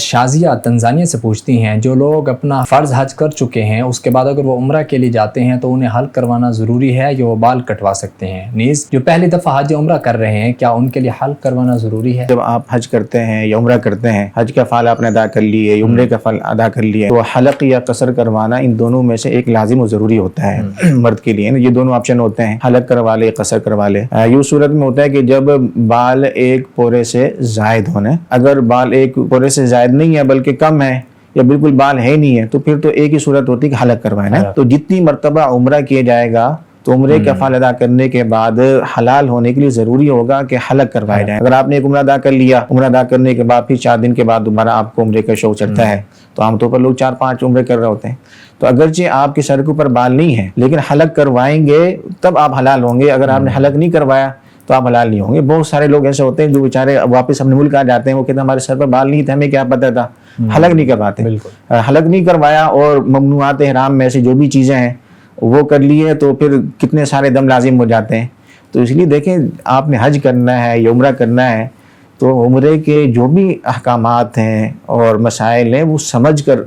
Shazia Tanzania سے پوچھتی ہیں، جو لوگ اپنا فرض حج کر چکے ہیں اس کے بعد اگر وہ عمرہ کے لیے جاتے ہیں تو انہیں حلق کروانا ضروری ہے یا وہ بال کٹوا سکتے ہیں؟ نیز جو پہلی دفعہ حج عمرہ کر رہے ہیں کیا ان کے لیے حلق کروانا ضروری ہے؟ جب آپ حج کرتے ہیں یا عمرہ کرتے ہیں، حج کا فعل آپ نے ادا کر لیے، عمرے کا فعل ادا کر لیے، تو حلق یا قصر کروانا ان دونوں میں سے ایک لازم و ضروری ہوتا ہے مرد کے لیے۔ یہ دونوں آپشن ہوتے ہیں، حلق کروا لے، قصر کروا لے۔ یہ صورت میں ہوتا ہے کہ جب بال ایک پورے سے زائد ہونے، اگر بال ایک پورے سے زائد نہیں ہے بلکہ کم ہے یا بالکل بال ہے نہیں ہے تو پھر تو ایک ہی صورت ہوتی ہے کہ حلق کروائے۔ تو جتنی مرتبہ عمرہ کیا جائے گا تو عمرے کا فعل ادا کرنے کے بعد حلال ہونے کے لیے ضروری ہوگا کہ حلق کروائے جائیں۔ اگر آپ نے ایک عمرہ ادا کر لیا، عمرہ ادا کرنے کے بعد پھر 4 دن کے بعد دوبارہ آپ کو عمرے کا شوق چڑھتا ہے، تو عام طور پر لوگ 4-5 عمرے کر رہے ہوتے ہیں، تو اگرچہ آپ کے سر کے اوپر بال نہیں ہے لیکن حلق کروائیں گے تب آپ حلال ہوں گے۔ اگر آپ نے حلق نہیں کروایا تو آپ حلال نہیں ہوں گے۔ بہت سارے لوگ ایسے ہوتے ہیں جو بیچارے واپس اپنے ملک آ جاتے ہیں، وہ کہتے ہیں ہمارے سر پر بال نہیں تھے، ہمیں کیا پتہ تھا، حلق نہیں کرواتے۔ حلق نہیں کروایا اور ممنوعات احرام میں سے جو بھی چیزیں ہیں وہ کر لیے تو پھر کتنے سارے دم لازم ہو جاتے ہیں۔ تو اس لیے دیکھیں، آپ نے حج کرنا ہے یا عمرہ کرنا ہے تو عمرے کے جو بھی احکامات ہیں اور مسائل ہیں وہ سمجھ کر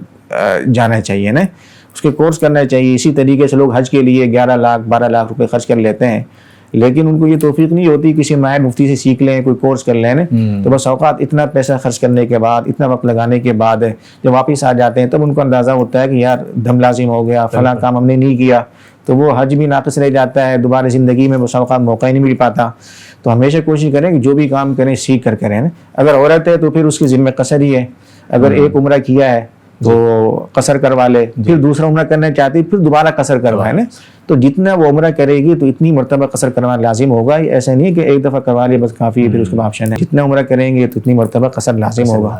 جانا چاہیے نا، اس کے کورس کرنا چاہیے۔ اسی طریقے سے لوگ حج کے لیے 11 لاکھ 12 لاکھ روپے خرچ کر لیتے ہیں لیکن ان کو یہ توفیق نہیں ہوتی کسی ماہر مفتی سے سیکھ لیں، کوئی کورس کر لیں، تو بس اوقات اتنا پیسہ خرچ کرنے کے بعد، اتنا وقت لگانے کے بعد جب واپس آ جاتے ہیں تب ان کو اندازہ ہوتا ہے کہ یار دم لازم ہو گیا، فلاں کام ہم نے نہیں کیا، تو وہ حج بھی ناقص رہ جاتا ہے، دوبارہ زندگی میں بس اوقات موقع ہی نہیں مل پاتا۔ تو ہمیشہ کوشش کریں کہ جو بھی کام کریں سیکھ کر کریں۔ اگر عورت ہے تو پھر اس کی ذمہ قصر ہی ہے، اگر ایک عمرہ کیا ہے تو قصر کروا لے، پھر دوسرا عمرہ کرنا چاہتی پھر دوبارہ قصر کروائے نا۔ تو جتنا وہ عمرہ کرے گی تو اتنی مرتبہ قصر کروانا لازم ہوگا، ایسا نہیں ہے کہ ایک دفعہ کروا لے بس کافی ہے پھر اس کے بعد آپشن ہے، جتنا عمرہ کریں گے تو اتنی مرتبہ قصر لازم ہوگا۔